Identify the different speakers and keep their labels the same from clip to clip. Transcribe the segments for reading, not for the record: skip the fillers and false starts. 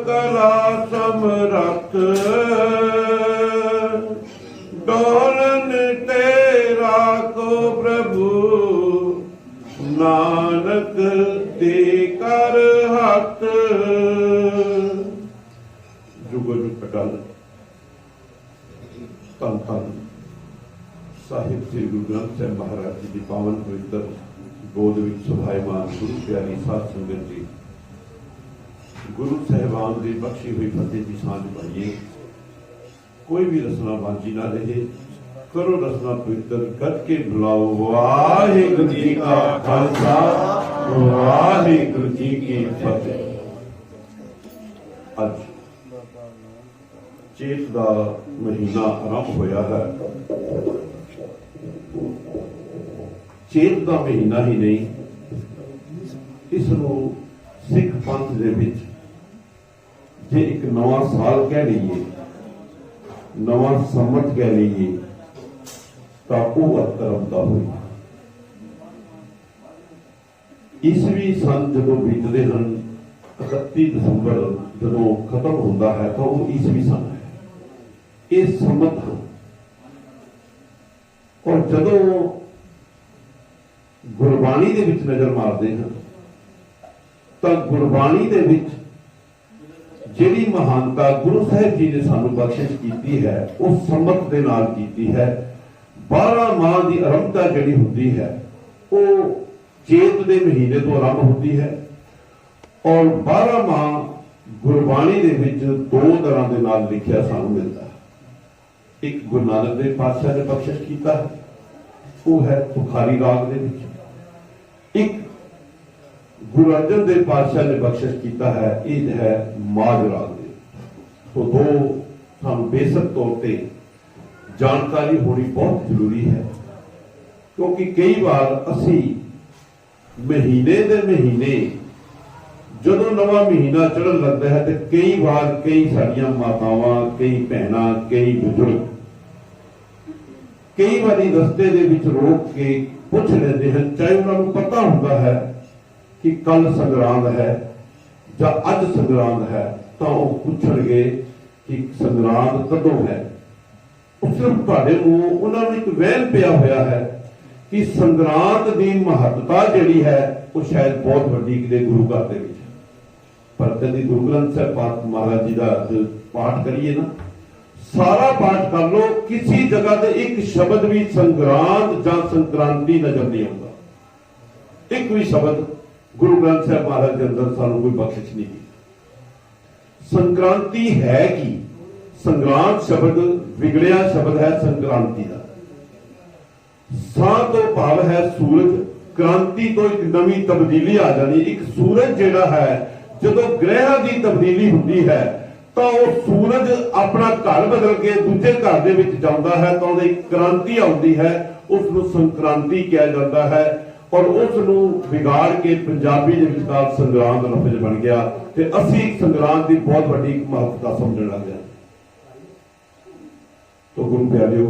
Speaker 1: कला समरथ डोलन तेरा को प्रभु नानक दे कर हथ। जुगो जुग अटल धन धन साहिब श्री गुरु ग्रंथ साहिब महाराज जी की पावन पवित्र गोद विच सुभायमान गुरु प्यारी साध संगत जी, गुरु साहिबान की बख्शी हुई फतेह की सांझ पाइए। कोई भी रसना बांझी ना रहे, करो रसना पवित्र करके बुलाओ। वाहिगुरु जी का खालसा वाहिगुरु जी की फतेह। अज चेत का महीना आरंभ होया है। चेत का महीना ही नहीं, इसनूं सिख पंथ दे विच जे एक नवा साल कह लीए, नवा संमत कह लीए, तो वह अतरमता हुई। ईसवी सन जो बीतते हैं 31 दिसंबर जो खत्म होता है तो वह ईसवी सन है, ये संमत है। और जदों गुरबाणी दे विच नजर मारते हैं तो गुरबाणी दे विच जिहड़ी महानता गुरु साहिब जी ने सानू बख्शिश की है उस संमत दे नाल कीती है। 12 माह की आरंभता जिहड़ी हुंदी है वो चेत दे महीने तो आरंभ होती है और 12 माह गुरबाणी दे विच 2 तरह दे नाल लिखिया सानू मिलता है। एक गुरु नानक देव पातशाह ने बख्शिश कीता है, वो है तुखारी राग दे विच। एक गुरु अर्जन देव पातशाह ने बख्शिश किया है, ये है माज राग दे। तो 2 सानू बेसिक तौर पर जानकारी होनी बहुत जरूरी है, क्योंकि कई बार असी महीने दे महीने जदों नवा महीना चढ़न लगता है तो कई बार कई साड़ियां मातावां, कई भैणां, कई बुजुर्ग कई बारी रस्ते दे विच रोक के पूछ लेते हैं, चाहे उन्होंने पता होता है कि कल संग्रांद है या अज संग्रांद है, तो वो पूछणगे कि संग्रांद कदों है। सिर्फ तुहाडे मूंह उन्होंने एक वहम पिया होया है कि संग्रांद की महत्ता जिहड़ी है वो शायद बहुत वड्डी किते गुरु घर दे विच। पर कदी गुरु ग्रंथ साहिब महाराज जी का पाठ करिए ना, सारा पाठ कर लो, किसी जगह से एक शब्द भी संग्रांद या संक्रांति नजर नहीं आता। एक भी शब्द गुरु ग्रंथ साहिब महाराज के अंदर सानू कोई बख्शिश नहीं की। संक्रांति है कि संग्रांत शब्द विगड़िया शब्द है संक्रांति का। सा तो भाव है सूरज, क्रांति तो एक नवी तब्दीली आ जानी। एक सूरज जिहड़ा है जदों ग्रह की तब्दीली होती है तो वह सूरज अपना घर बदल के दूजे घर दे विच जांदा है तो उहदी क्रांति आउंदी है, उसनूं संक्रांति कहा जाता है। और उसनूं बिगाड़ के पंजाबी दे विचकार संग्रांद लफ्ज बन गया ते असीं संग्रांद की बहुत वड्डी महत्ता समझण लग गए। तो गुरु प्यारिओ,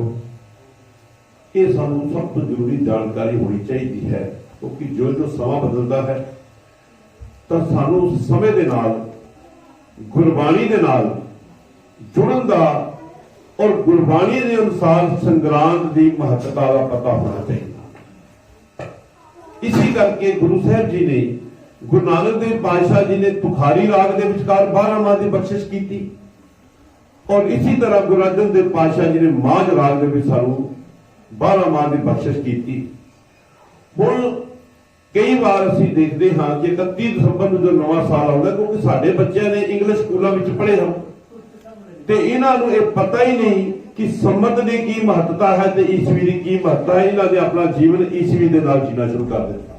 Speaker 1: ये सानूं सब तो जरूरी जानकारी होनी चाहिए है, क्योंकि जो जो समा बदलता है तो सानूं समय दे नाल गुरबाणी दे नाल जुड़न दा और गुरबाणी के अनुसार संग्रांद की महत्ता का पता होना चाहिए। इसी करके गुरु साहब जी ने, गुरु नानक देव पातशाह जी ने तुखारी राग के विचकार 12 माह की बख्शिश की थी और इसी तरह गुरु अर्जन देव पातशाह जी ने माज राग के विच सानू 12 माह की बख्शिश की थी। हुण कई बार असीं देखते हाँ कि 31 दिसंबर को जो नवा साल आता, क्योंकि साडे बच्चों ने इंग्लिश स्कूलों में पढ़े हम तो इन्हां नूं ये पता ही नहीं कि संमत की की महत्ता है तो ईसवी की की महत्ता है। इन्होंने अपना जीवन ईसवी के नाल जीना शुरू कर दिता।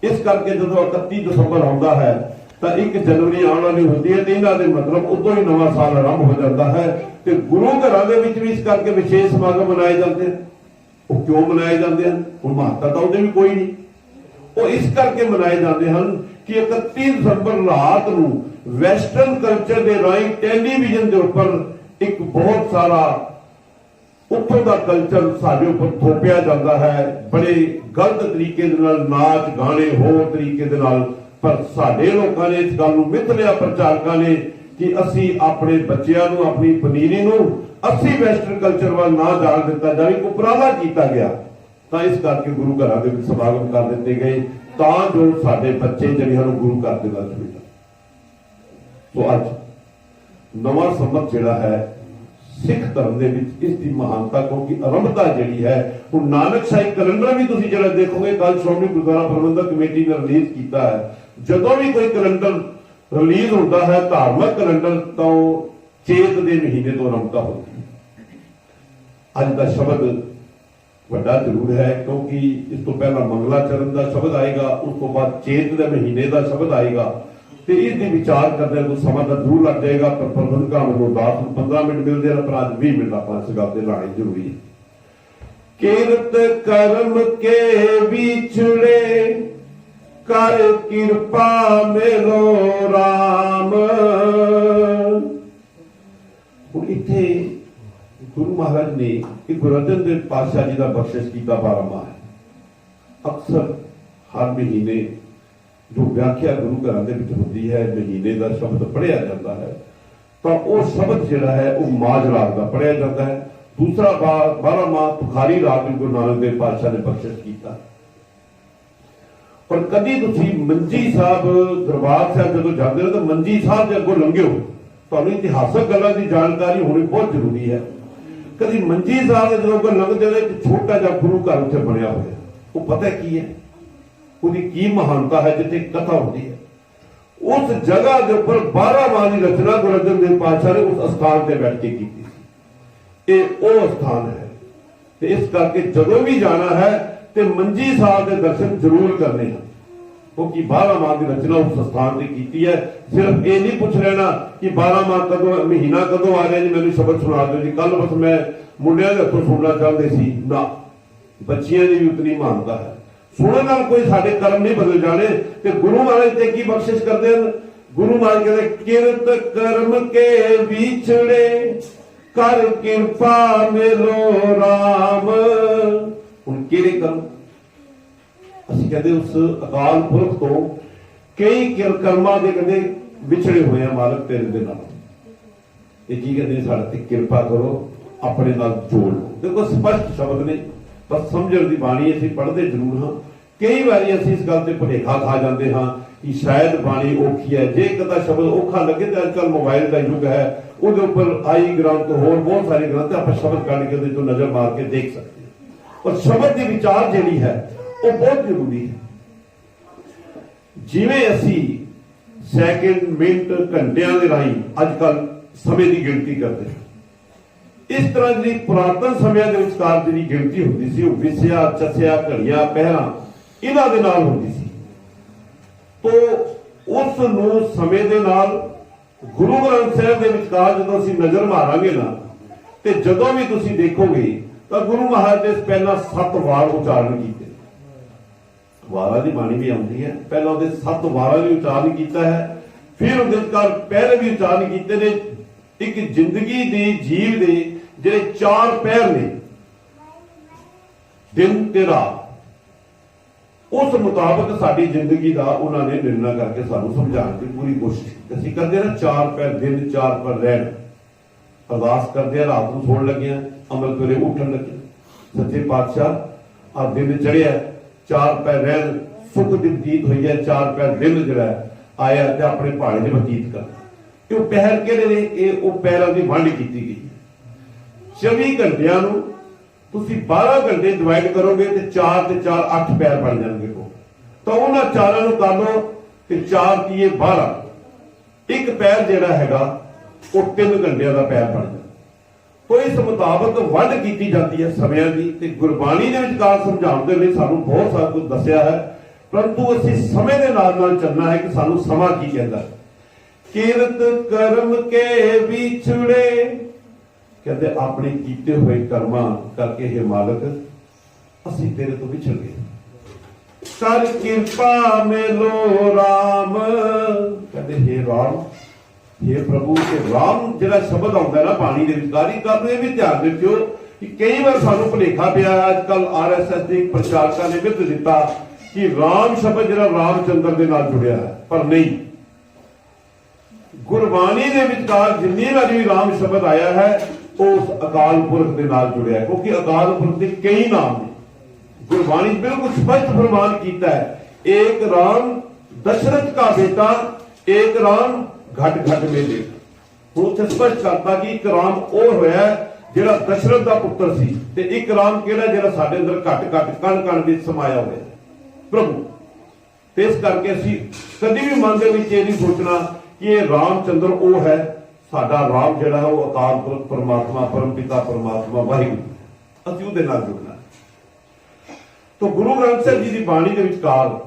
Speaker 1: इस करके जो 31 दिसंबर आता है तो 1 जनवरी आने वाली होती है तो इन्हों के मतलब उदों ही नवा साल आरंभ हो जाता है। तो गुरु घरों के विच भी इस करके विशेष समागम मनाए जाते हैं। वो क्यों मनाए जाते हैं? हुण महत्ता तो उहदी भी कोई नहीं, वो इस करके मनाए जाते हैं कि 31 दिसंबर रात को वैसटर्न कल्चर के राही टेलीविजन के उपर एक बहुत सारा उत्थों का कल्चर साडे उपर थोपिया जाता है। बड़े गलत तरीके दे नाल नाच गाने होर तरीके दे नाल पर साडे लोकां ने इस गल नूं मिथ लिया प्रचारकां ने कि असीं अपने बच्चिआं नूं अपनी पनीरी नूं असीं वैसटर्न कल्चर वाल ना जाण दिता जाए, उपराला किया गया। तो इस करके गुरु घरां दे विच समागम कर दिते गए तां जो साडे बच्चे जिहड़े हन गुरु घर दे नाल जुड़ जाण। तो अज नवां संमत जिहड़ा है सिख धर्म दे विच इस दी महानता, क्योंकि आरंभता जिहड़ी है हुण नानक शाही कैलेंडर भी तुसीं जिहड़ा देखोगे कल श्रोमणी गुरुद्वारा प्रबंधक कमेटी ने रिलीज किया है। जदों भी कोई कैलेंडर रिलीज होता है धार्मिक कैलेंडर तो चेत के महीने तो आरंभता होती है। अज का शब्द बड़ा जरूर है क्योंकि इस तो पहला मंगलाचरण का शब्द आएगा, उस तो बाद चेत के महीने का शब्द आएगा। तो इसके विचार करने को समय तो जरूर लग जाएगा, पर प्रबंधकों को 10-15 मिनट मिलते हैं, पर आज 20 मिनट आप इस गल से लाने जरूरी है। किरत कर्म के बिछड़े कर कृपा मिलो राम। इत्थे गुरु महाराज ने गुरु अर्जन देव पातशाह जी का बख्शिश किया 12 माह। अक्सर हर महीने जो व्याख्या गुरु घरां दे विच होती है, महीने का शब्द पढ़िया जाता है, तो वह शब्द जिहड़ा है वह माज राग का पढ़िया जाता है। दूसरा 12 माह तुखारी राग भी गुरु नानक देव पातशाह ने बख्शिश किया। और कभी तुसीं मंजी साहब दरबार साहब जदों जाते हो तो मंजी साहब के अगों लंघे हो, तो इतिहासक गल्लां की जानकारी होनी बहुत जरूरी है। कभी मंजी साहब के जदों अगों लंघदे हो एक छोटा जिहा गुरु घर उत्थे बनिया होया, वो पता की है उसकी की महानता है, जिथे कथा होती है उस जगह के ऊपर 12 माह की रचना गुरु अर्जन देव पातशाह ने उस स्थान से बैठ के की थी। ये वो स्थान है, तो इस करके जदों भी जाना है तो मंजी साहब के दर्शन जरूर करने हैं, क्योंकि 12 माह की रचना उस स्थान से की है। सिर्फ ये नहीं पूछ लेना कि 12 माह कदों महीना कदों आ रहा जी, मैंने शब्द सुना दो जी, कल बस मैं मुंडिया के हथों सुनना चाहते सी ना, बच्चियां की भी उतनी महानता है। सुनने नाल कोई साडे कर्म नहीं बदल जाने। ते गुरु महाराज ते की बख्शिश करते हैं, गुरु महाराज कहते किरत कर्म के बिछड़े कर कृपा मिलो राम। हुण किहड़े कर्म असीं कहते उस अकाल पुरख तो कई कर्मां दे कहते विछड़े हुए हैं मालक तेरे दे नाल, ये की कहते साडे ते कृपा करो, अपने नाल जोड़ लो। देखो स्पष्ट शब्द ने पर समझण दी बाणी असीं पढ़दे जरूर हाँ। कई बारी असीं इस गल ते भुलेखा खा जाते हाँ कि शायद बाणी औखी है। जे एक शब्द औखा लगे तो अजकल मोबाइल का युग है, उहदे उपर आई ग्रंथ होर बहुत सारे ग्रंथ आप शब्द कढ़ के उहदे चों नजर मार के देख सकते हैं। और शब्द की विचार जिहड़ी है वो बहुत जरूरी है। जिवें असीं सैकंड मिनट घंटियां दे राही अजकल समय की गिनती करते हैं, इस तरह जी पुरातन समय के विचकार जी गिनती होती सी, विसिया चसिया घड़िया पहरा इन्हां दे नाल होती सी। तो उस नूं समय दे नाल गुरु ग्रंथ साहिब दे विचकार जदों असीं नजर मारांगे ना, ते जदों भी तुसीं देखोगे तो गुरु महाराज ने पहला 7 वार उच्चारण कीते। वारां दी बाणी भी आउंदी है, पहला उहदे 7 वारां दी उच्चारण कीता है, फिर उहदे विचकार पहले भी उच्चारण कीते ने। एक जिंदगी दी जीव दे ਜਿਹੜੇ 4 ਪਹਿਰ ਨੇ दिन ते रात, उस मुताबिक साडी जिंदगी का उन्होंने निर्णय करके सानू समझाने की पूरी कोशिश की। असीं करदे ना 4 पैर दिन 4 पैर रहन, अरदास करदे रात नूं सोण लगे अमृत वेले उठण लगे सच्चे पातशाह आ दिन चढ़िया 4 पैर रहन सुख दी बतीत हुई है, 4 पैर दिन जिहड़ा आया ते अपने पहाड़े च बतीत करना। ये पैर किहड़े ने, ये पैरां दी वंड कीती गई। 24 घंटिया 12 घंटे डिवाइड करोगे तो 4 ते 4 8 पैर बन जाएंगे। तो उन्होंने 4 कर लो तो 4 तीए 12, एक पैर जिहड़ा हैगा वो 3 घंटिया का पैर बन जाए। तो इस मुताबिक वंड की जाती है समय की। गुरबाणी के विचकार समझाने के लिए सानू बहुत सारा कुछ दसिया है, परंतु असीं समय के नाल चलना है कि सानू समा की कहता है। किरत कर्म के बिछड़े कहते अपने कीते हुए कर्मा करके हे मालक असीं तेरे तो बिछड़ गए, कर कृपा मिलो राम। कहते हे राम, हे प्रभु, के राम जिहड़ा शब्द आउंदा ना बाणी दे विचकार कर ये भी ध्यान रखियो कि कई बार सानू भुलेखा पिया। अजकल RSS के प्रचारकां ने विध दिता कि राम शब्द जरा रामचंद्र के नाल जुड़िया है, पर नहीं। गुरबाणी के विचकार जिन्नी बारी भी राम शब्द आया है वो उस अकाल पुरख के नाल जुड़िया है, क्योंकि अकाल पुरख के कई नाम ने। गुरबाणी बिल्कुल स्पष्ट फरमान किया है, एक राम दशरथ का बेटा, एक राम घट घट में देखा। उत्थे स्पष्ट करता कि एक राम वो होया जिहड़ा दशरथ का पुत्र सी, ते एक राम किहड़ा जिहड़ा साडे अंदर घट घट कण कण विच समाया होया प्रभु। ते इस करके असीं कदी भी मन दे विच ये नहीं सोचना कि ये रामचंद्र वो है, साडा राम जिहड़ा है वो अकाल पुरख परमात्मा परम पिता परमात्मा वाहिगुरू, असीं उहदे नाल जुड़ना। तो गुरु ग्रंथ साहिब जी की बाणी के विचकार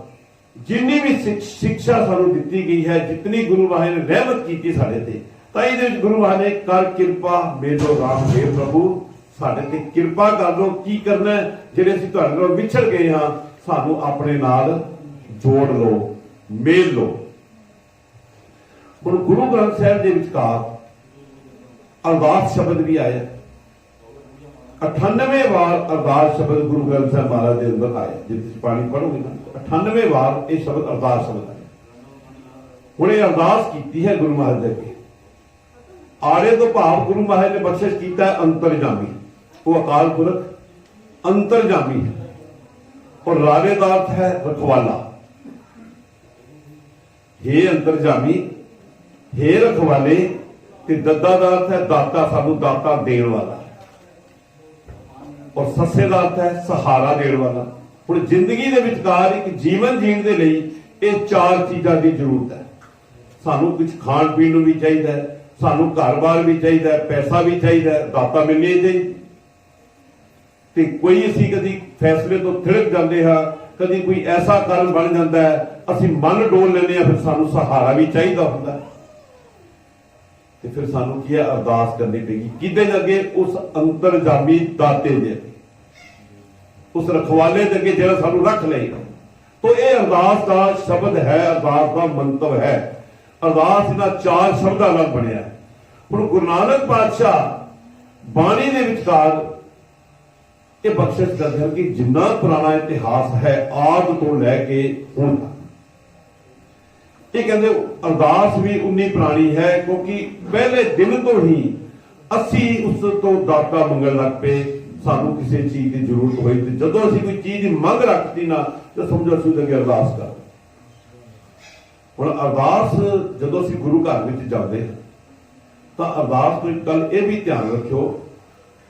Speaker 1: जिन्नी भी शिक्षा सानू दिती गई है, जितनी गुरु महाराज ने रहमत की साडे ते, तां इहदे विच गुरु महाराज ने कर किरपा मेरो राम हे प्रभु साडे ते किरपा कर लो। की करना है, जिहड़े असीं तुहाडे नाल विछड़ गए हां सानू अपने नाल जोड़ लो, मेल लो। हुण गुरु ग्रंथ साहिब दे विचकार अरदास शब्द भी आया, 98 बार अरदास शब्द गुरु ग्रंथ साहिब महाराज के अंदर आए। जे तुसीं पानी पढ़ोगे ना 98 बार ये शब्द अरदास शब्द आए। हुण ये अरदास की है गुरु महाराज दे अगे, आड़े तो भाव गुरु महाराज ने बख्शिश किया है अंतरजामी, वो अकाल पुरख अंतरजामी है। और रारे का अर्थ है रखवाला। हे अंतरजामी, हे रखवाले, ते दद्दा का अर्थ है दाता, सानू दाता देण वाला। और सस्से का अर्थ है सहारा देण वाला। हुण जिंदगी दे विचकार एक जीवन जीण दे लई ये चार चीज़ां दी जरूरत है। सानू कुछ खाण पीण नूं भी चाहिए, सानू घर-बार भी चाहिए, पैसा भी चाहिए, दाता मिलनी चाहिए। ते कोई असीं कदी फैसले तो थिड़क जाते हैं, कदी कोई ऐसा कारण बन जाता है असीं मन डोल लेने, फिर सानू सहारा भी चाहिए होंदा है। ते फिर सानू की है अरदास करनी पेगी किहदे अगे, उस अंतरजामी दाते दे अगे, उस रखवाले दे अगे जिहड़ा सानू रख लेगा। तो ये अरदास का शब्द है, अरदास का मंतव है। अरदास इन्हां चार शब्दां नाल बनिया है। हुण गुरु नानक पातशाह बाणी दे विचकार ये बख्शिश करते हैं कि जिन्ना पुराना इतिहास है आद तो लैके हुण तक, ये कहते अरदास भी उन्नी पुरानी है, क्योंकि पहले दिन तो ही असी उस तो दाता मंगण लग पे। सानू किसी चीज की जरूरत हुई तो जदों असीं कोई चीज की मंग रखती ना तो समझो असीं अगे अरदास कर। हुण अरदास जदों असीं गुरु घर विच जांदे हां तां अरदास तो एक गल ये भी ध्यान रखियो,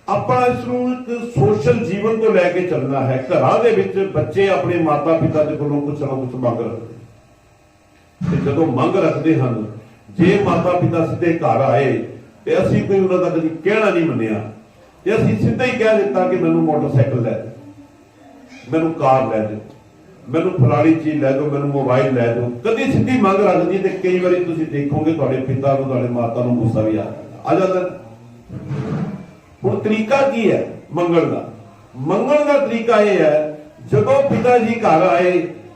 Speaker 1: अपना इसनूं एक सोशल जीवन तो लैके चलना है। घरां दे विच बच्चे अपने माता पिता दे कोलों कुछ ना कुछ मंग रखते, ते जदों मंग रखते हैं जे माता पिता सीधे घर आए ते असीं कोई उन्हां दा कदी कहना नहीं मन्निया, ते असीं सीधा ही कह दित्ता कि मैनूं मोटरसाइकिल लै दो, मैनूं कार लै दो, मैनूं फलानी चीज लै दो, मैनूं मोबाइल लै दो, कदी सीधी मंग रखदी। ते कई बारी तुसीं देखोगे तुहाडे पिता नूं तुहाडे माता नूं गुस्सा भी आ जांदा। हुण तरीका की है मंगण का? मंगण का तरीका यह है, जदों पिता जी घर आए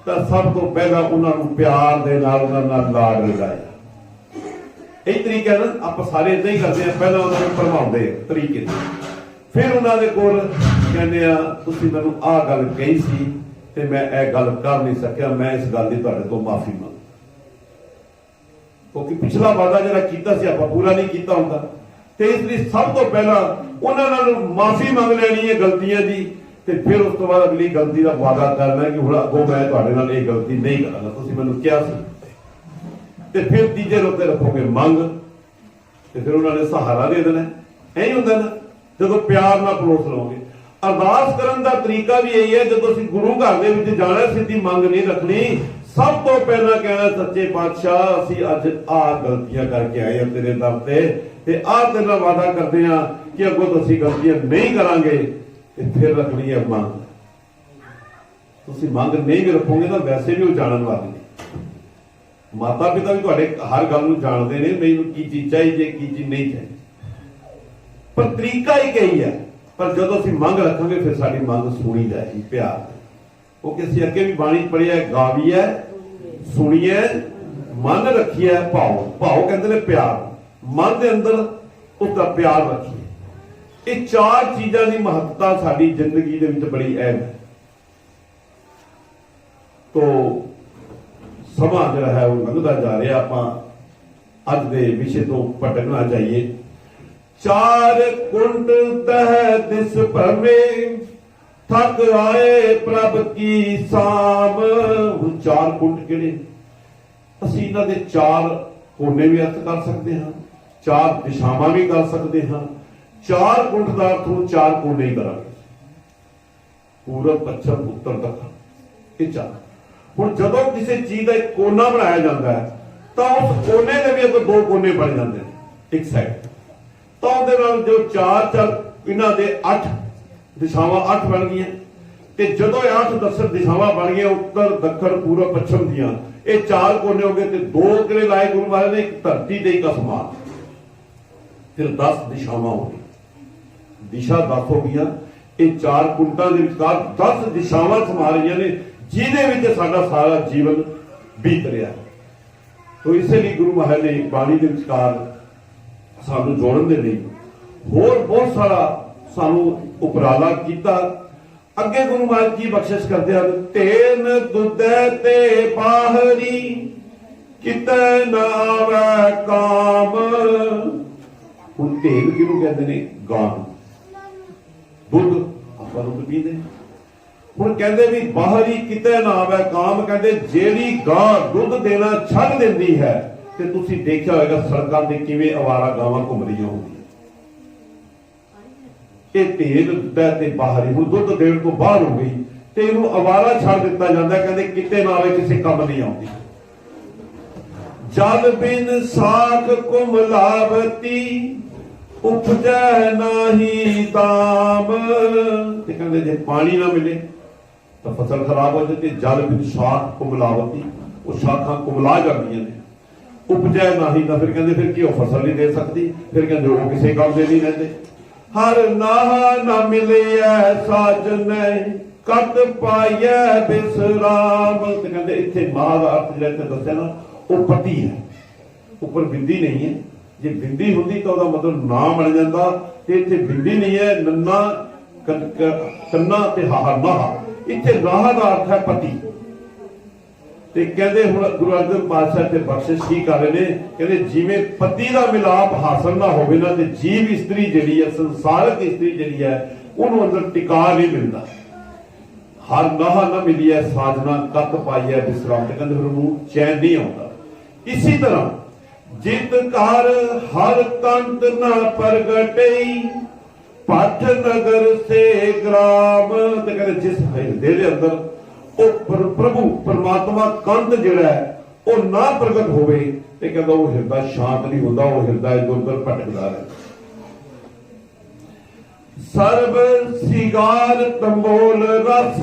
Speaker 1: तो सब तो पहला उन्होंने प्यार दे नाल उन्हां नाल लाड लगाया। यही तरीका है ना, आप सारे इदां ही करते हैं, पहला उन्होंने भरमाउंदे तरीके से, फिर उन्होंने कोल कहंदे आ तुसीं मैनूं आह गल कही सी ते मैं यह गल कर नहीं सकिया, मैं इस गल दी तुहाडे तों माफी मंग, क्योंकि पिछला वादा जिहड़ा कीता सी आपां पूरा नहीं कीता हुंदा। ते इसलिए सब तो पहला उन्हां नाल माफी मंग लैनी है गलतियां दी, ते फिर उस तो बाद अगली गलती का वादा करना है कि हुण अगों मैं तुहाडे नाल इह गलती नहीं करांगा, तुसीं मैनूं किहा सी। ते फिर तीजे रोते रखोगे मंग, ते फिर उन्होंने सहारा दे देना। यही हुंदा ना जदों प्यार नाल परोस लओगे। अरदास करन दा तरीका भी यही है, जदों असीं गुरु घर दे विच जाना सीधी मंग नहीं रखनी, सब तो पहला कहना सच्चे पातशाह असीं अज आ गलतियां करके आए हैं तेरे दर ते आ तेरे नाल वादा करदे हां कि अगों तो असीं गलतियां नहीं करांगे। ते फिर रखनी है मंग। तुसीं मंग नहीं भी रखोगे तो वैसे भी वो जानन वाले नहीं। माता पिता भी तुहाडे हर गल नूं जाणदे ने, मैनूं की चीज चाहिए की चीज नहीं चाहिए, पर तरीका ही कही है। पर जदों असीं मंग रखांगे फिर साडी मंग सुणी जाएगी प्यार। वो किसी अगे भी बाणी पढ़िया, गावी है, सुनिए, मन रखिए, भाव भाव कहते हैं प्यार, मन के अंदर उसका प्यार रखिए। ये चार चीज़ों की महत्ता साडी जिंदगी दे विच बड़ी अहम है। तो समा जिहड़ा है वो लंघदा जा रहा, आपां अज दे विषय तो भटकना चाहिए। चार कुंड दह दिस भवे, थक आए प्रभ की साम। चार कुंड किहड़े? असीं इन्हां दे चार कोने भी अर्थ कर सकते हैं, चार दिशावां भी कर सकते हैं। चार कुंड का अर्थ हम चार कोने ही करांगे, पूरब पश्चिम उत्तर दक्षिण, ये चार। हुण जदों किसी चीज का एक कोना बनाया जाता है तो उस कोने के भी अगर दो कोने बन जाते हैं एक साइड, तो उहदे नाल जो चार चार इन्हां दे 8 दिशावां 8 बन गई। ते जदों 8 दक्षिण दिशावां बन गई, उत्तर दक्षिण पूरब पश्चिम दियां, ये चार कोने हो गए। दो किले लाए गुरु महाराज ने, एक धरती ते एक आसमान, फिर 10 दिशावां हो गई, दिशा 10 हो गई। ये चार कुंटां दे विचकार 10 दिशावां समा रही ने, जिहदे विच साडा सारा जीवन बीत रहा है। तो इसलिए गुरु महाराज ने बाणी दे विचकार सानू जोड़न दे लई होर बहुत सारा सानू उपराला कीता। अगे गुरु महाराज की बख्शिश करते हैं, तेन दुधे ते बाहरी किते ना आवे काम। हुण तेल किहनूं कहंदे ने? गां नूं। दुध आपां दुध पींदे। हुण कहंदे भी बाहरी किते ना आवे काम, कहंदे जेड़ी गां दुध देना छड्ड दिंदी है, ते तुसीं देखिया होएगा सड़कां ते किवें आवारा गावां घुम रहीआं होंदियां। ये तेल दुधा ते बाहरी, हुण दुध देण तो बाहर हो गई ते इहनूं आवारा छड्ड दित्ता जांदा, कहंदे किते ना आवे, किसी काम नहीं आउंदी। जल बिन साख कुमलावती, उपजै नाही दाम। ते कहंदे जे पानी ना मिले तो फसल खराब हो जाती। जल बिन साख कुमलावती, वो शाखां कुमला जांदियां ने। उपजै नाही तां फिर कहंदे फिर की वो फसल नहीं दे सकती, फिर कहंदे वो किसी काम दे नहीं रहिंदे। हर नाह न मिले साजन, कत पाइए बिसराम। ते कहंदे इत्थे मां दा अर्थ जिहड़ा इत्थे दस्सिया ना, वो पति है, ऊपर बिंदी नहीं है। जे बिंदी हुंदी तो उसदा मतलब ना बन जांदा, ते इत्थे बिंदी नहीं है। नन्ना कन्ना ते हाहा नाहा, इत्थे नाहा दा अर्थ है पति। ते कहंदे हुण गुरु अर्जन पातशाह ते बख्शिश की कर रहे ने, कहंदे जिवें पति दा मिलाप हासिल ना होवे ना, ते जीव इस्त्री जिहड़ी है, संसारक इस्त्री जिहड़ी है, उहनूं अंदर टिका नहीं मिलदा। हर नाह न मिली है साजना, कत पाई है विश्राम। ते कहंदे फिर उहनूं चैन नहीं आउंदा। इसी तरह जित कार हर तंत न प्रगटई, पठ नगर से ग्राम। ते कहंदे जिस हिरदे दे अंदर प्रभु परमात्मा कंत जिहड़ा है वो ना प्रगट होवे, ते कहंदा वो हिरदा शांत नहीं होंदा, वो हिरदा इधर उधर भटकदा है। सर्व सिगार तंबोल रस,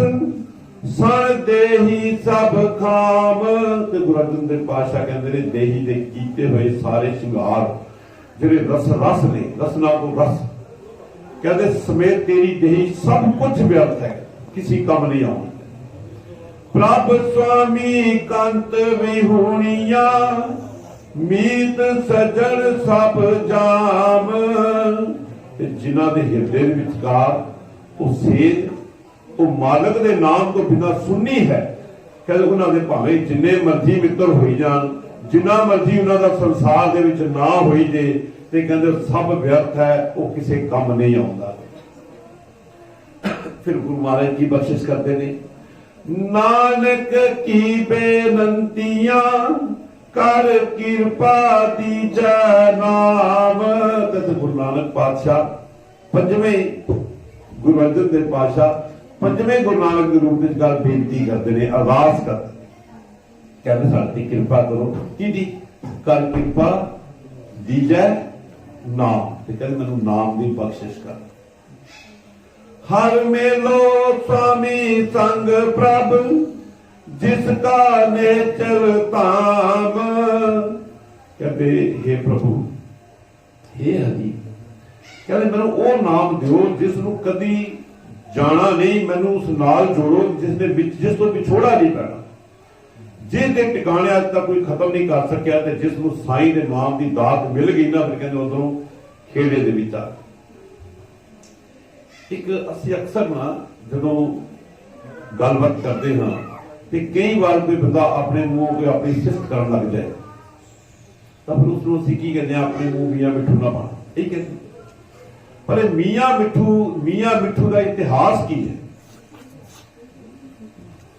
Speaker 1: सन देही सब खाम। ते गुरु अर्जन देव पातशाह कहंदे ने देही दे कीते हुए सारे श्रृंगार जिहड़े रस रस ने, रसना को रस, कहंदे समेत तेरी देही सब कुछ व्यर्थ है, किसी काम नहीं आउंदी। प्रभ स्वामी कंत विहूणिया, मीत सजन सब जाम। जिन्हां दे हिरदे दे विचकार वो सेज, वो मालक दे नाम तो बिना सुन्नी है। कहंदे उन्हां दे भावें जिन्ने मर्जी मित्र होई जाण, जिन्ना मर्जी उन्हां दा संसार दे विच ना होई जे, ते कहंदे सब व्यर्थ है, वो किसी काम नहीं आउंदा। फिर गुरु महाराज की बख्शिश करते ने, नानक की बेनंतियां कर कृपा दीजै नाम। गुरु नानक पातशाह पंजवें गुरु अर्जन देव पातशाह पंजवें गुरु नानक के रूप में गल बेनती करते हैं, अरदास करते, कहते साडी कृपा करो। की दी? कर कृपा दीजै नाम। कहते मैनू नाम की बख्शिश कर। हर मेलो स्वामी संग प्रभ, जिसका नेचर ताम। कहते हे प्रभु, हे हरि, कहते मैनू वो नाम दियो जिसनू कदी जाना नहीं, मैनू उस नाल जोड़ो जिस तो विछोड़ा नहीं पैना, जिस दे टिकाणे अज तक कोई खत्म नहीं कर सकिया, ते जिसनू साईं दे नाम की दात मिल गई ना, फिर कहते उधरों खेड़े दे विच आ। एक असी अक्सर ना जदों गलबात करते हाँ, ਤੇ ਕਈ ਵਾਰ ਕੋਈ ਬੰਦਾ ਆਪਣੇ ਮੂੰਹ ਕੋਈ ਆਪਣੀ ਸਿਫਤ ਕਰਨ ਲੱਗ ਜਾਏ ਤਾਂ ਫਿਰ ਉਸ ਨੂੰ ਅਸੀਂ ਕੀ ਕਹਿੰਦੇ ਆ, ਆਪਣੇ ਮੂੰਹ ਮੀਆਂ ਮਿੱਠੂ ਨਾ ਪਾਣਾ, ਇਹ ਕਹਿੰਦੇ। ਪਰ ਇਹ ਮੀਆਂ ਮਿੱਠੂ ਦਾ ਇਤਿਹਾਸ ਕੀ ਹੈ?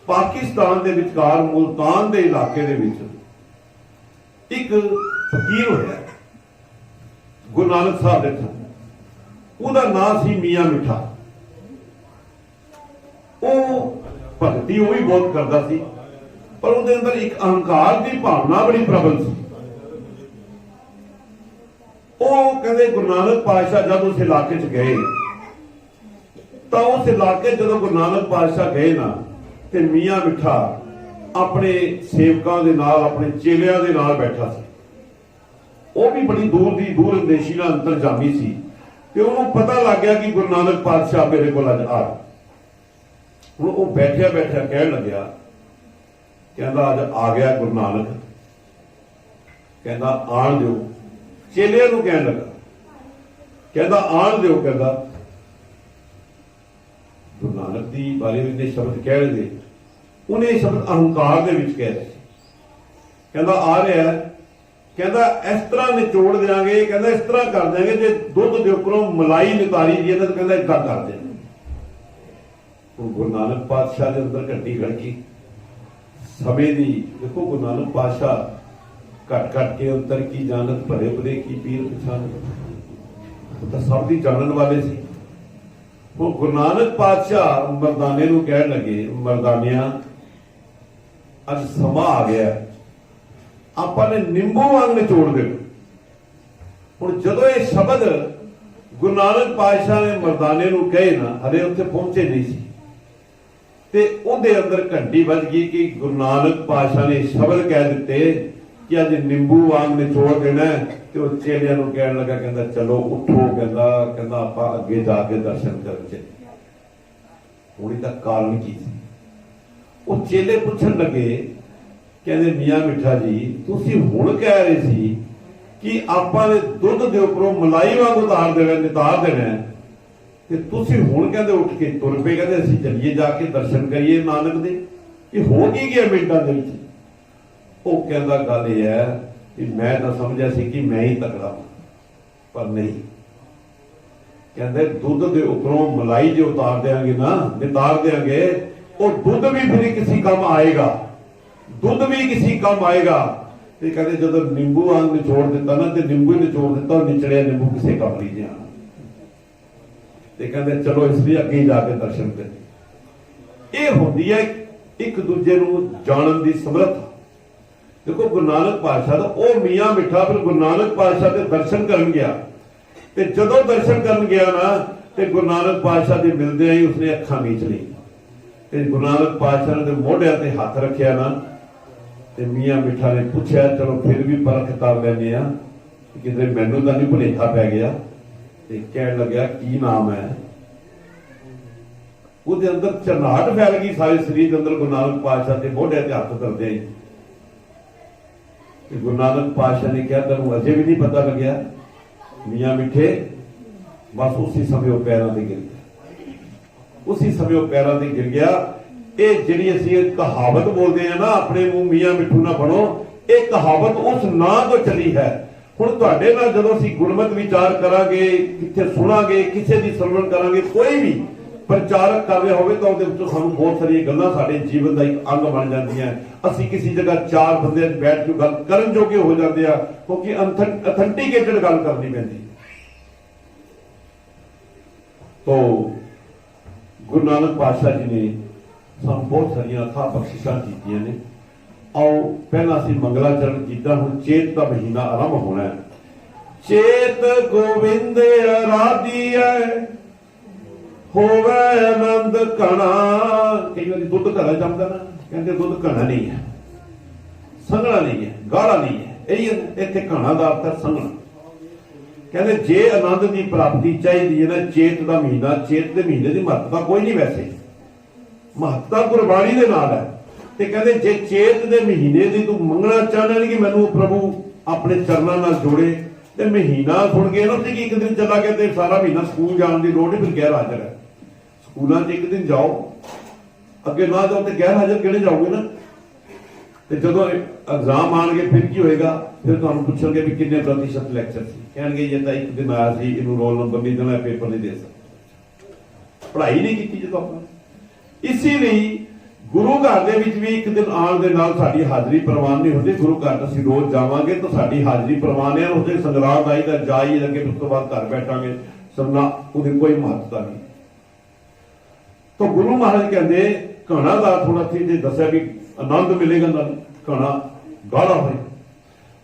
Speaker 1: ਪਾਕਿਸਤਾਨ ਦੇ ਵਿਚਕਾਰ ਮੁਲਤਾਨ ਦੇ ਇਲਾਕੇ ਦੇ ਵਿੱਚ ਇੱਕ ਫਕੀਰ ਹੋਇਆ ਗੁਰੂ ਨਾਨਕ ਸਾਹਿਬ ਦੇ ਤੋਂ, ਉਹਦਾ ਨਾਂ ਸੀ ਮੀਆਂ ਮਿੱਠਾ। ਉਹ ਭਗਤੀ ਉਹ ਵੀ ਬਹੁਤ ਕਰਦਾ ਸੀ, ਪਰ ਉਹਦੇ ਅੰਦਰ ਇੱਕ ਅਹੰਕਾਰ ਦੀ ਭਾਵਨਾ ਬੜੀ ਪ੍ਰਬਲ ਸੀ। ਉਹ ਕਹਿੰਦੇ ਗੁਰੂ ਨਾਨਕ ਪਾਤਸ਼ਾਹ ਜਦ ਉਸ ਇਲਾਕੇ 'ਚ ਗਏ ਤਾਂ ਉਸ ਇਲਾਕੇ ਜਦੋਂ ਗੁਰੂ ਨਾਨਕ ਪਾਤਸ਼ਾਹ ਗਏ ਨਾ, ਤੇ ਮੀਆਂ ਮਿੱਠਾ ਆਪਣੇ ਸੇਵਕਾਂ ਦੇ ਨਾਲ, ਆਪਣੇ ਚੇਲਿਆਂ ਦੇ ਨਾਲ ਬੈਠਾ ਸੀ। ਉਹ ਵੀ ਬੜੀ ਦੂਰ ਅੰਦੇਸ਼ੀ ਨਾਲ ਅੰਤਰਜਾਮੀ ਸੀ, ਤੇ ਉਹਨੂੰ ਪਤਾ ਲੱਗ ਗਿਆ ਕਿ ਗੁਰੂ ਨਾਨਕ ਪਾਤਸ਼ਾਹ ਮੇਰੇ ਕੋਲ ਅੱਜ ਆ। ਹੁਣ ਉਹ ਬੈਠਿਆ ਕਹਿਣ ਲੱਗਿਆ, ਕਹਿੰਦਾ ਅੱਜ ਆ ਗਿਆ ਗੁਰੂ ਨਾਨਕ, ਕਹਿੰਦਾ ਆਣ ਦਿਓ। ਚੇਲਿਆਂ ਨੂੰ ਕਹਿਣ ਲੱਗਾ, ਕਹਿੰਦਾ ਆਣ ਦਿਓ। ਕਹਿੰਦਾ ਗੁਰੂ ਨਾਨਕ ਦੀ ਬਾਰੇ ਵਿੱਚ ਸ਼ਬਦ ਕਹਿ ਰਹੇ, ਉਹਨੇ ਸ਼ਬਦ ਅਹੰਕਾਰ ਦੇ ਵਿੱਚ ਕਹਿ ਰਹੇ। ਕਹਿੰਦਾ ਆ ਰਿਹਾ, ਕਹਿੰਦਾ ਇਸ ਤਰ੍ਹਾਂ ਨਿਚੋੜ ਦਿਆਂਗੇ, ਕਹਿੰਦਾ ਇਸ ਤਰ੍ਹਾਂ ਕਰ ਦਿਆਂਗੇ, ਜੇ ਦੁੱਧ ਦੇ ਉੱਪਰੋਂ ਮਲਾਈ ਨਿਤਾਰੀ ਜੀ ਤਾਂ ਕਹਿੰਦਾ ਏਦਾਂ ਕਰ ਦੇ। ਗੁਰੂ ਨਾਨਕ ਪਾਤਸ਼ਾਹ ਦੇ ਅੰਦਰ ਘੰਟੀ ਖੜਕੀ ਸਮੇਂ ਦੀ। ਦੇਖੋ ਗੁਰੂ ਨਾਨਕ ਪਾਤਸ਼ਾਹ ਘਟ ਕੇ ਅੰਤਰ ਕੀ ਜਾਣਤ, ਭਰੇ ਭਰੇ ਕੀ ਪੀਰ ਪਛਾਣ, ਉਹ ਤਾਂ ਸਭ ਦੀ ਜਾਣਨ ਵਾਲੇ ਸੀ। ਉਹ ਗੁਰੂ ਨਾਨਕ ਪਾਤਸ਼ਾਹ ਮਰਦਾਨੇ ਨੂੰ ਕਹਿਣ ਲੱਗੇ, ਮਰਦਾਨਿਆਂ ਅੱਜ ਸਮਾਂ ਆ ਗਿਆ, ਆਪਾਂ ਨੇ ਨਿੰਬੂ ਵਾਂਗ ਨਿਚੋੜ ਦੇ। ਹੁਣ ਜਦੋਂ ਇਹ ਸ਼ਬਦ ਗੁਰੂ ਨਾਨਕ ਪਾਤਸ਼ਾਹ ਨੇ ਮਰਦਾਨੇ ਨੂੰ ਕਹੇ ਨਾ, ਹਲੇ ਉੱਥੇ ਪਹੁੰਚੇ ਨਹੀਂ ਸੀ, ਤੇ ਉਹਦੇ ਅੰਦਰ ਘੰਟੀ ਵੱਜ ਗਈ ਕਿ ਗੁਰੂ ਨਾਨਕ ਪਾਤਸ਼ਾਹ ਨੇ ਸ਼ਬਦ ਕਹਿ ਦਿੱਤੇ ਕਿ ਅੱਜ ਨਿੰਬੂ ਵਾਂਗ ਨਿਚੋੜ ਦੇਣਾ। ਤੇ ਉਹ ਚੇਲਿਆਂ ਨੂੰ ਕਹਿਣ ਲੱਗਾ, ਕਹਿੰਦਾ ਚਲੋ ਉੱਠੋ, ਕਹਿੰਦਾ ਆਪਾਂ ਅੱਗੇ ਜਾ ਕੇ ਦਰਸ਼ਨ ਕਰਨ ਚੱਲੀਏ। ਹੁਣ ਇਹਦਾ ਕਾਰਨ ਕੀ ਸੀ? ਉਹ ਚੇਲੇ ਪੁੱਛਣ ਲੱਗੇ, ਕਹਿੰਦੇ ਮੀਆਂ ਮਿੱਠਾ ਜੀ, ਤੁਸੀਂ ਹੁਣ ਕਹਿ ਰਹੇ ਸੀ ਕਿ ਆਪਾਂ ਨੇ ਦੁੱਧ ਦੇ ਉੱਪਰੋਂ ਮਲਾਈ ਵਾਂਗ ਨਿਤਾਰ ਦੇਣਾ, ਤੇ ਤੁਸੀਂ ਹੁਣ ਕਹਿੰਦੇ ਉੱਠ ਕੇ ਤੁਰ ਪਏ, ਕਹਿੰਦੇ ਅਸੀਂ ਚੱਲੀਏ ਜਾ ਕੇ ਦਰਸ਼ਨ ਕਰੀਏ ਨਾਨਕ ਦੇ। ਇਹ ਹੋ ਕੀ ਗਿਆ ਮਿੰਟਾਂ ਦੇ ਵਿੱਚ? ਉਹ ਕਹਿੰਦਾ ਗੱਲ ਇਹ ਹੈ ਕਿ ਮੈਂ ਤਾਂ ਸਮਝਿਆ ਸੀ ਕਿ ਮੈਂ ਹੀ ਤਕੜਾ, ਪਰ ਨਹੀਂ। ਕਹਿੰਦੇ ਦੁੱਧ ਦੇ ਉੱਪਰੋਂ ਮਲਾਈ ਜੇ ਉਤਾਰ ਦਿਆਂਗੇ ਨਾ, ਨਿਤਾਰ ਦਿਆਂਗੇ, ਉਹ ਦੁੱਧ ਵੀ ਫਿਰ ਕਿਸੇ ਕੰਮ ਆਏਗਾ, ਦੁੱਧ ਵੀ ਕਿਸੇ ਕੰਮ ਆਏਗਾ। ਤੇ ਕਹਿੰਦੇ ਜਦੋਂ ਨਿੰਬੂ ਵਾਂਗ ਨਿਚੋੜ ਦਿੱਤਾ ਨਾ, ਤੇ ਨਿੰਬੂ ਹੀ ਨਿਚੋੜ ਦਿੱਤਾ, ਨਿਚੜਿਆ ਨਿੰਬੂ ਕਿਸੇ ਕੰਮ ਨਹੀਂ ਜਾਣਾ। ਤੇ ਕਹਿੰਦੇ ਚਲੋ ਇਸ ਲਈ ਅੱਗੇ ਜਾ ਕੇ ਦਰਸ਼ਨ ਕਰੀਏ। ਇਹ ਹੁੰਦੀ ਹੈ ਇੱਕ ਦੂਜੇ ਨੂੰ ਜਾਣਨ ਦੀ ਸਮਰੱਥਾ। ਦੇਖੋ ਗੁਰੂ ਨਾਨਕ ਪਾਤਸ਼ਾਹ ਦਾ ਉਹ ਮੀਆਂ ਮਿੱਠਾ ਫਿਰ ਗੁਰੂ ਨਾਨਕ ਪਾਤਸ਼ਾਹ ਦੇ ਦਰਸ਼ਨ ਕਰਨ ਗਿਆ, ਤੇ ਜਦੋਂ ਦਰਸ਼ਨ ਕਰਨ ਗਿਆ ਨਾ, ਤੇ ਗੁਰੂ ਨਾਨਕ ਪਾਤਸ਼ਾਹ ਦੇ ਮਿਲਦਿਆਂ ਹੀ ਉਸਨੇ ਅੱਖਾਂ ਮੀਚ ਲਈ, ਤੇ ਗੁਰੂ ਨਾਨਕ ਪਾਤਸ਼ਾਹ ਦੇ ਮੋਢਿਆਂ ਤੇ ਹੱਥ ਰੱਖਿਆ ਨਾ, ਤੇ ਮੀਆਂ ਮਿੱਠਾ ਨੇ ਪੁੱਛਿਆ, ਚਲੋ ਫਿਰ ਵੀ ਪਰਖ ਕਰ ਲੈਂਦੇ ਆ, ਕਿਤੇ ਮੈਨੂੰ ਤਾਂ ਨਹੀਂ ਭੁਲੇਖਾ ਪੈ ਗਿਆ। ਤੇ ਕਹਿਣ ਲੱਗਿਆ ਕੀ ਨਾਮ ਹੈ? ਉਹਦੇ ਅੰਦਰ ਝਰਨਾਹਟ ਫੈਲ ਗਈ ਸਾਰੇ ਸਰੀਰ ਦੇ ਅੰਦਰ ਗੁਰੂ ਨਾਨਕ ਪਾਤਸ਼ਾਹ ਦੇ ਮੋਢਿਆਂ ਤੇ ਹੱਥ ਕਰਦੇ ਹੀ। ਤੇ ਗੁਰੂ ਨਾਨਕ ਪਾਤਸ਼ਾਹ ਨੇ ਕਿਹਾ, ਤੈਨੂੰ ਅਜੇ ਵੀ ਨਹੀਂ ਪਤਾ ਲੱਗਿਆ? ਮੀਆਂ ਮਿੱਠੇ ਬਸ ਉਸੇ ਸਮੇਂ ਉਹ ਪੈਰਾਂ ਤੇ ਗਿਰ ਗਿਆ, ਉਸੇ ਸਮੇਂ ਉਹ ਪੈਰਾਂ ਤੇ ਗਿਰ ਗਿਆ। ਇਹ ਜਿਹੜੀ ਅਸੀਂ ਕਹਾਵਤ ਬੋਲਦੇ ਆ ਨਾ, ਆਪਣੇ ਮੂੰਹ ਮੀਆਂ ਮਿੱਠੂ ਨਾ ਬਣੋ, ਇਹ ਕਹਾਵਤ ਉਸ ਨਾਂ ਤੋਂ ਚੱਲੀ ਹੈ। ਹੁਣ ਤੁਹਾਡੇ ਨਾਲ ਜਦੋਂ ਅਸੀਂ ਗੁਰਮਤਿ ਵਿਚਾਰ ਕਰਾਂਗੇ, ਕਿੱਥੇ ਸੁਣਾਂਗੇ, ਕਿਸੇ ਦੀ ਸਰਵਣ ਕਰਾਂਗੇ, ਕੋਈ ਵੀ ਪ੍ਰਚਾਰਕ ਕਰ ਰਿਹਾ ਹੋਵੇ ਤਾਂ ਉਹਦੇ ਵਿੱਚੋਂ ਸਾਨੂੰ ਬਹੁਤ ਸਾਰੀਆਂ ਗੱਲਾਂ ਸਾਡੇ ਜੀਵਨ ਦਾ ਇੱਕ ਅੰਗ ਬਣ ਜਾਂਦੀਆਂ। ਅਸੀਂ ਕਿਸੇ ਜਗ੍ਹਾ ਚਾਰ ਬੰਦੇ ਬੈਠ ਕੇ ਗੱਲ ਕਰਨ ਜੋਗੇ ਹੋ ਜਾਂਦੇ ਆ, ਕਿਉਂਕਿ ਅਥੈਂਟੀਕੇਟਡ ਗੱਲ ਕਰਨੀ ਪੈਂਦੀ। ਤੋ ਗੁਰੂ ਨਾਨਕ ਪਾਤਸ਼ਾਹ ਜੀ ਨੇ ਸਾਨੂੰ ਬਹੁਤ ਸਾਰੀਆਂ ਅਥਾਹ ਬਖਸ਼ਿਸ਼ਾਂ ਕੀਤੀਆਂ ਨੇ। ਆਓ ਪਹਿਲਾਂ ਅਸੀਂ ਮੰਗਲਾਚਰਨ ਕੀਤਾ, ਹੁਣ ਚੇਤ ਦਾ ਮਹੀਨਾ ਆਰੰਭ ਹੋਣਾ ਹੈ। ਚੇਤ ਗੋਬਿੰਦ ਅਰਾਧੀਐ, ਹੋਵੇ ਆਨੰਦ ਘਣਾ। ਕਈ ਵਾਰੀ ਦੁੱਧ ਘੜਾ ਜੰਮਦਾ ਨਾ, ਕਹਿੰਦੇ ਦੁੱਧ ਘਣਾ ਨਹੀਂ ਹੈ, ਸੰਘਣਾ ਨਹੀਂ ਹੈ, ਗਾੜਾ ਨਹੀਂ ਹੈ, ਇਹ ਇੱਥੇ ਘਣਾ ਦਾ ਅਰਥ ਹੈ ਸੰਘਣਾ। ਕਹਿੰਦੇ ਜੇ ਆਨੰਦ ਦੀ ਪ੍ਰਾਪਤੀ ਚਾਹੀਦੀ ਹੈ ਨਾ, ਚੇਤ ਦਾ ਮਹੀਨਾ, ਚੇਤ ਦੇ ਮਹੀਨੇ ਦੀ ਮਹੱਤਤਾ ਕੋਈ ਨਹੀਂ, ਵੈਸੇ ਮਹੱਤਤਾ ਗੁਰਬਾਣੀ ਦੇ ਨਾਲ ਹੈ। ਤੇ ਕਹਿੰਦੇ ਜੇ ਚੇਤ ਦੇ ਮਹੀਨੇ ਦੀ ਤੂੰ ਮੰਗਣਾ ਚਾਹੁੰਦਾ ਨਹੀਂ ਕਿ ਮੈਨੂੰ ਪ੍ਰਭੂ ਆਪਣੇ ਚਰਨਾਂ ਨਾਲ ਜੋੜੇ, ਤੇ ਮਹੀਨਾ ਸੁਣ ਕੇ ਨਾ ਕਿ ਇੱਕ ਦਿਨ ਚਲਾ ਗਿਆ ਤੇ ਸਾਰਾ ਮਹੀਨਾ ਸਕੂਲ ਜਾਣ ਦੀ ਲੋੜ ਨਹੀਂ, ਫਿਰ ਗੈਰ ਹਾਜ਼ਰ ਹੈ। ਸਕੂਲਾਂ 'ਚ ਇੱਕ ਦਿਨ ਜਾਓ, ਅੱਗੇ ਨਾ ਜਾਓ ਤੇ ਗੈਰ ਹਾਜ਼ਰ ਕਿਹੜੇ ਜਾਓਗੇ ਨਾ। ਤੇ ਜਦੋਂ ਐਗਜ਼ਾਮ ਆਣਗੇ ਫਿਰ ਕੀ ਹੋਏਗਾ, ਫਿਰ ਤੁਹਾਨੂੰ ਪੁੱਛਣਗੇ ਵੀ ਕਿੰਨੇ ਪ੍ਰਤੀਸ਼ਤ ਲੈਕਚਰ ਸੀ, ਕਹਿਣਗੇ ਜੇ ਤਾਂ ਇੱਕ ਦਿਨ ਆਇਆ ਸੀ, ਇਹਨੂੰ ਰੋਲ ਨੰਬਰ ਨਹੀਂ ਦੇਣਾ, ਪੇਪਰ ਨਹੀਂ ਦੇ ਸਕਦਾ, ਪੜ੍ਹਾਈ ਨਹੀਂ ਕੀਤੀ ਜਦੋਂ ਆਪਾਂ। ਇਸੇ ਲਈ ਗੁਰੂ ਘਰ ਦੇ ਵਿੱਚ ਵੀ ਇੱਕ ਦਿਨ ਆਉਣ ਦੇ ਨਾਲ ਸਾਡੀ ਹਾਜ਼ਰੀ ਪ੍ਰਵਾਨ ਨਹੀਂ ਹੁੰਦੀ। ਗੁਰੂ ਘਰ ਅਸੀਂ ਰੋਜ਼ ਜਾਵਾਂਗੇ ਤਾਂ ਸਾਡੀ ਹਾਜ਼ਰੀ ਪ੍ਰਵਾਨ ਹੈ, ਉਹਦੇ ਸੰਗਰਾਂਦ ਆਈ ਤਾਂ ਜਾਈ ਲੱਗੇ, ਉਸ ਤੋਂ ਬਾਅਦ ਘਰ ਬੈਠਾਂਗੇ ਸਮਝਣਾ ਉਹਦੀ ਕੋਈ ਮਹੱਤਤਾ ਨਹੀਂ। ਤਾਂ ਗੁਰੂ ਮਹਾਰਾਜ ਕਹਿੰਦੇ ਘਣਾ ਦਾ ਥੋੜਾ ਸੀ ਜੇ ਦੱਸਿਆ ਵੀ ਆਨੰਦ ਮਿਲੇਗਾ ਨਾ, ਘਣਾ ਗਾੜਾ ਹੋਏ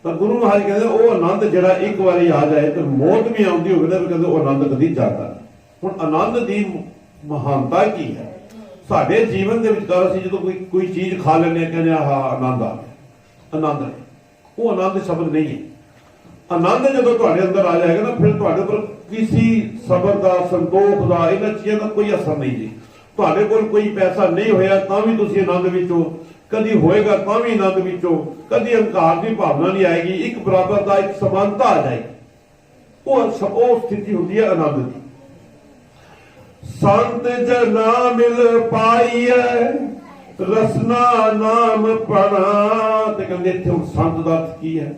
Speaker 1: ਤਾਂ ਗੁਰੂ ਮਹਾਰਾਜ ਕਹਿੰਦੇ ਉਹ ਆਨੰਦ ਜਿਹੜਾ ਇੱਕ ਵਾਰੀ ਆ ਜਾਏ ਤੇ ਮੌਤ ਵੀ ਆਉਂਦੀ ਹੋਵੇ ਨਾ, ਵੀ ਕਹਿੰਦੇ ਉਹ ਆਨੰਦ ਕਦੀ ਜਾਂਦਾ ਨਹੀਂ। ਹੁਣ ਆਨੰਦ ਦੀ ਮਹਾਨਤਾ ਕੀ ਹੈ ਸਾਡੇ ਜੀਵਨ ਦੇ ਵਿਚਕਾਰ? ਅਸੀਂ ਜਦੋਂ ਕੋਈ ਚੀਜ਼ ਖਾ ਲੈਂਦੇ ਹਾਂ ਕਹਿੰਦੇ ਆਹ ਆਨੰਦ ਆ ਗਿਆ, ਆਨੰਦ ਹੈ, ਉਹ ਆਨੰਦ ਸ਼ਬਦ ਨਹੀਂ ਹੈ। ਆਨੰਦ ਜਦੋਂ ਤੁਹਾਡੇ ਅੰਦਰ ਆ ਜਾਏਗਾ ਨਾ, ਫਿਰ ਤੁਹਾਡੇ ਉੱਪਰ ਕਿਸੇ ਸਬਰ ਦਾ, ਸੰਤੋਖ ਦਾ, ਇਹਨਾਂ ਚੀਜ਼ਾਂ ਦਾ ਕੋਈ ਅਸਰ ਨਹੀਂ ਜੀ। ਤੁਹਾਡੇ ਕੋਲ ਕੋਈ ਪੈਸਾ ਨਹੀਂ ਹੋਇਆ ਤਾਂ ਵੀ ਤੁਸੀਂ ਆਨੰਦ ਵਿੱਚੋਂ, ਕਦੀ ਹੋਏਗਾ ਤਾਂ ਵੀ ਆਨੰਦ ਵਿੱਚੋਂ, ਕਦੀ ਹੰਕਾਰ ਦੀ ਭਾਵਨਾ ਨਹੀਂ ਆਏਗੀ, ਇੱਕ ਬਰਾਬਰ ਦਾ, ਇੱਕ ਸਮਾਨਤਾ ਆ ਜਾਏਗੀ। ਉਹ ਸਥਿਤੀ ਹੁੰਦੀ ਹੈ ਆਨੰਦ ਦੀ। ਸੰਤ ਜਨਾ ਮਿਲ ਪਾਈਐ ਰਸਨਾ ਨਾਮ ਪਣਾ, ਤੇ ਕਹਿੰਦੇ ਇੱਥੇ ਹੁਣ ਸੰਤ ਦਾ ਅਰਥ ਕੀ ਹੈ?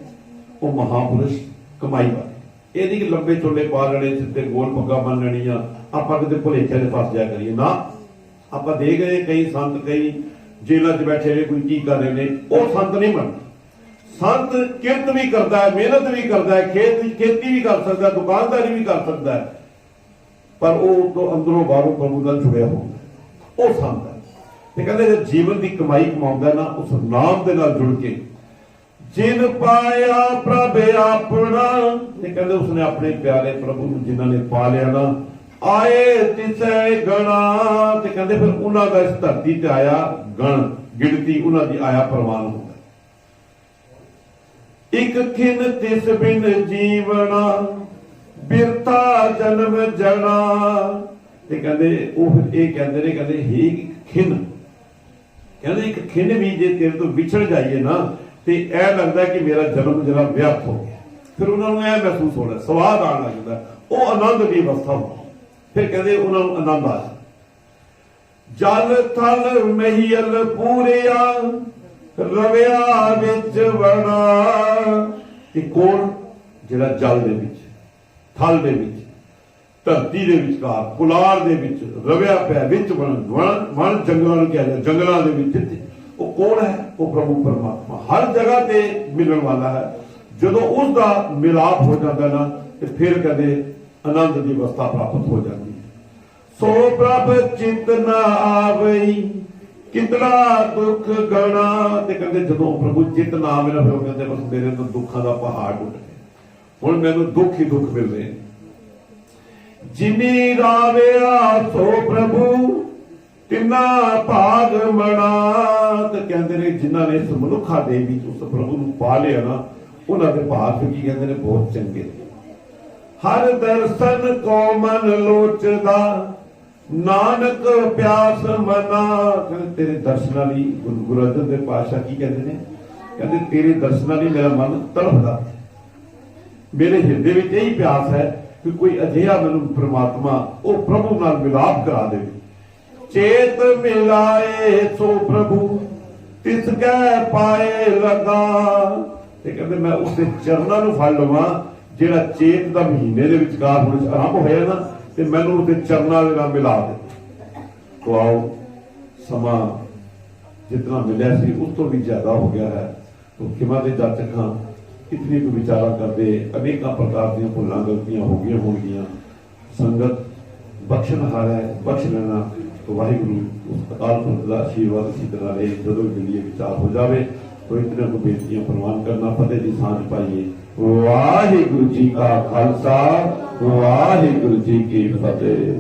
Speaker 1: ਉਹ ਮਹਾਪੁਰਸ਼ ਕਮਾਈ ਵਾਲੇ, ਇਹਦੀ ਕਿ ਲੰਬੇ ਚੋਲੇ ਪਾ ਲੈਣੇ, ਸਿੱਧੇ ਗੋਲ ਪੱਗਾ ਬੰਨ ਲੈਣੀਆਂ, ਆਪਾਂ ਕਿਤੇ ਭੁਲੇਖੇ ਦੇ ਫਸ ਜਾ ਕਰੀਏ ਨਾ। ਆਪਾਂ ਦੇਖ ਰਹੇ ਕਈ ਸੰਤ, ਕਈ ਜੇਲ੍ਹਾਂ 'ਚ ਬੈਠੇ ਨੇ, ਕੋਈ ਕੀ ਕਰ ਰਹੇ ਨੇ, ਉਹ ਸੰਤ ਨਹੀਂ ਬਣਦਾ। ਸੰਤ ਕਿਰਤ ਵੀ ਕਰਦਾ ਹੈ, ਮਿਹਨਤ ਵੀ ਕਰਦਾ ਹੈ, ਖੇਤੀ ਵੀ ਕਰ ਸਕਦਾ, ਦੁਕਾਨਦਾਰੀ ਵੀ ਕਰ ਸਕਦਾ ਹੈ, ਪਰ ਉਹ ਤੋਂ ਅੰਦਰੋਂ ਬਾਹਰੋਂ ਪ੍ਰਭੂ ਨਾਲ ਜੁੜਿਆ ਹੁੰਦਾ, ਉਹ ਸੰਤ ਹੈ। ਤੇ ਕਹਿੰਦੇ ਜੇ ਜੀਵਨ ਦੀ ਕਮਾਈ ਕਮਾਉਂਦਾ ਨਾ, ਉਸ ਨਾਮ ਦੇ ਨਾਲ ਜੁੜ ਕੇ, ਜਿਨ ਪਾਇਆ ਪ੍ਰਭ ਆਪਣਾ, ਤੇ ਕਹਿੰਦੇ ਉਸਨੇ ਆਪਣੇ ਪਿਆਰੇ ਪ੍ਰਭੂ ਨੂੰ ਜਿਨ੍ਹਾਂ ਨੇ ਪਾ ਲਿਆ ਨਾ, ਆਏ ਤਿਸੈ ਗਣਾ, ਤੇ ਕਹਿੰਦੇ ਫਿਰ ਉਹਨਾਂ ਦਾ ਇਸ ਧਰਤੀ ਤੇ ਆਇਆ ਗਣ, ਗਿਣਤੀ ਉਹਨਾਂ ਦੀ ਆਇਆ ਪ੍ਰਵਾਨ ਹੁੰਦਾ। ਇੱਕ ਖਿਨ ਤਿਸ ਬਿਨ ਜੀਵਣਾ ਬਿਰਥਾ ਜਨਮ ਜਣਾ, ਤੇ ਕਹਿੰਦੇ ਉਹ ਇਹ ਕਹਿੰਦੇ ਨੇ, ਕਹਿੰਦੇ ਹੀ ਖਿਨ, ਕਹਿੰਦੇ ਇੱਕ ਖਿਨ ਵੀ ਜੇ ਤੇਰੇ ਤੋਂ ਵਿਛੜ ਜਾਈਏ ਨਾ ਤੇ ਇਹ ਲੱਗਦਾ ਕਿ ਮੇਰਾ ਜਨਮ ਜਿਹੜਾ ਵਿਅਰਥ ਹੋ ਗਿਆ। ਫਿਰ ਉਹਨਾਂ ਨੂੰ ਇਹ ਮਹਿਸੂਸ ਹੋਣਾ, ਸਵਾਦ ਆਉਣ ਲੱਗ ਜਾਂਦਾ, ਉਹ ਆਨੰਦ ਦੀ ਅਵਸਥਾ ਹੁੰਦੀ। ਫਿਰ ਕਹਿੰਦੇ ਉਹਨਾਂ ਨੂੰ ਆਨੰਦ ਆ ਜਲ ਥਲ ਮਹੀਲ ਪੂਰਿਆ ਰਵਿਆ ਵਿੱਚ ਵਣਾ, ਤੇ ਕੋਣ ਜਿਹੜਾ ਜਲ ਦੇ ਵਿੱਚ, ਥਲ ਦੇ ਵਿੱਚ, ਧਰਤੀ ਦੇ ਵਿਚਕਾਰ, ਪੁਲਾੜ ਦੇ ਵਿੱਚ ਰਵਿਆ ਪਿਆ, ਵਿੱਚ ਵਣ ਜੰਗਲਾਂ ਨੂੰ ਕਿਹਾ ਜਾਂਦਾ, ਜੰਗਲਾਂ ਦੇ ਵਿੱਚ ਉਹ ਕੌਣ ਹੈ? ਉਹ ਪ੍ਰਭੂ ਪਰਮਾਤਮਾ ਹਰ ਜਗ੍ਹਾ ਤੇ ਮਿਲਣ ਵਾਲਾ ਹੈ। ਜਦੋਂ ਉਸ ਦਾ ਮਿਲਾਪ ਹੋ ਜਾਂਦਾ ਨਾ, ਤੇ ਫਿਰ ਕਹਿੰਦੇ ਆਨੰਦ ਦੀ ਅਵਸਥਾ ਪ੍ਰਾਪਤ ਹੋ ਜਾਂਦੀ ਹੈ। ਸੋ ਪ੍ਰਭ ਚਿਤ ਨਾ ਆਵਈ ਕਿਤਨਾ ਦੁੱਖ ਗਣਾ, ਤੇ ਕਹਿੰਦੇ ਜਦੋਂ ਪ੍ਰਭੂ ਚਿਤ ਨਾ ਆਵੇ ਨਾ, ਫਿਰ ਕਹਿੰਦੇ ਬਸ ਮੇਰੇ ਤੋਂ ਦੁੱਖਾਂ ਦਾ ਪਹਾੜ ਟੁੱਟ ਗਿਆ, ਹੁਣ ਮੈਨੂੰ ਦੁੱਖ ਹੀ ਦੁੱਖ ਮਿਲ ਰਹੇ। ਜਿਨੀ ਰਾਵਿਆ ਸੋ ਪ੍ਰਭੂ ਤਿੰਨਾ ਭਾਗ ਮਣਾ, ਤੇ ਕਹਿੰਦੇ ਨੇ ਜਿਨ੍ਹਾਂ ਨੇ ਇਸ ਮਨੁੱਖਾ ਦੇ ਵਿੱਚ ਉਸ ਪ੍ਰਭੂ ਨੂੰ ਪਾ ਲਿਆ ਨਾ, ਉਹਨਾਂ ਦੇ ਭਾਗ ਕੀ ਕਹਿੰਦੇ ਨੇ ਬਹੁਤ ਚੰਗੇ ਨੇ। ਹਰ ਦਰਸ਼ਨ ਕੋ ਮਨ ਲੋਚਦਾ ਨਾਨਕ ਪਿਆਸ ਮਨਾ, ਤੇਰੇ ਦਰਸ਼ਨਾਂ ਲਈ ਗੁਰੂ ਅਰਜਨ ਦੇਵ ਪਾਤਸ਼ਾਹ ਕੀ ਕਹਿੰਦੇ ਨੇ? ਕਹਿੰਦੇ ਤੇਰੇ ਦਰਸ਼ਨਾਂ ਲਈ ਮੇਰਾ ਮਨ ਤੜਫਦਾ, ਮੇਰੇ ਹਿਰਦੇ ਵਿੱਚ ਇਹੀ ਪਿਆਸ ਹੈ ਕਿ ਕੋਈ ਅਜਿਹਾ ਮੈਨੂੰ ਪ੍ਰਮਾਤਮਾ, ਉਹ ਪ੍ਰਭੂ ਨਾਲ ਮਿਲਾਪ ਕਰਾ ਦੇਵੇ। ਚੇਤ ਮਿਲਾਏ ਸੋ ਪ੍ਰਭੂ ਤਿਸ ਕੈ ਪਾਏ ਲਗਾ, ਤੇ ਕਹਿੰਦੇ ਮੈਂ ਉਸਦੇ ਚਰਨਾਂ ਨੂੰ ਫੜ ਲਵਾਂ ਜਿਹੜਾ ਚੇਤ ਦਾ ਮਹੀਨੇ ਦੇ ਵਿਚਕਾਰ ਹੁਣ ਆਰੰਭ ਹੋਇਆ ਨਾ, ਤੇ ਮੈਨੂੰ ਉਹਦੇ ਚਰਨਾਂ ਦੇ ਨਾਲ ਮਿਲਾ ਦੇ। ਤੋ ਆਓ, ਸਮਾਂ ਜਿਤਨਾ ਮਿਲਿਆ ਸੀ ਉਸ ਤੋਂ ਵੀ ਜ਼ਿਆਦਾ ਹੋ ਗਿਆ ਹੈ। ਤੋ ਖਿਮਾ ਦੇ ਜਾਚਕ ਹਾਂ, ਇਤਨੀ ਕੁ ਵਿਚਾਰਾ ਕਰਦੇ, ਅਨੇਕਾਂ ਪ੍ਰਕਾਰ ਦੀਆਂ ਭੁੱਲਾਂ ਗਲਤੀਆਂ ਹੋ ਗਈਆਂ ਹੋਣਗੀਆਂ। ਸੰਗਤ ਬਖਸ਼ਣਹਾਰ ਹੈ, ਬਖਸ਼ ਲੈਣਾ। ਤੋ ਵਾਹਿਗੁਰੂ ਉਸ ਅਕਾਲ ਪੁਰਖ ਦਾ ਆਸ਼ੀਰਵਾਦ ਇਸੇ ਤਰ੍ਹਾਂ ਰਹੇ, ਜਦੋਂ ਵੀ ਵਿਚਾਰ ਹੋ ਜਾਵੇ ਤੋ ਇਤਨੇ ਕੋ ਬੇਨਤੀਆਂ ਪ੍ਰਵਾਨ ਕਰਨਾ, ਫਤਿਹ ਦੀ ਸਾਂਝ ਪਾਈਏ। ਵਾਹਿਗੁਰੂ ਜੀ ਕਾ ਖਾਲਸਾ, ਵਾਹਿਗੁਰੂ ਜੀ ਕੀ ਫਤਿਹ।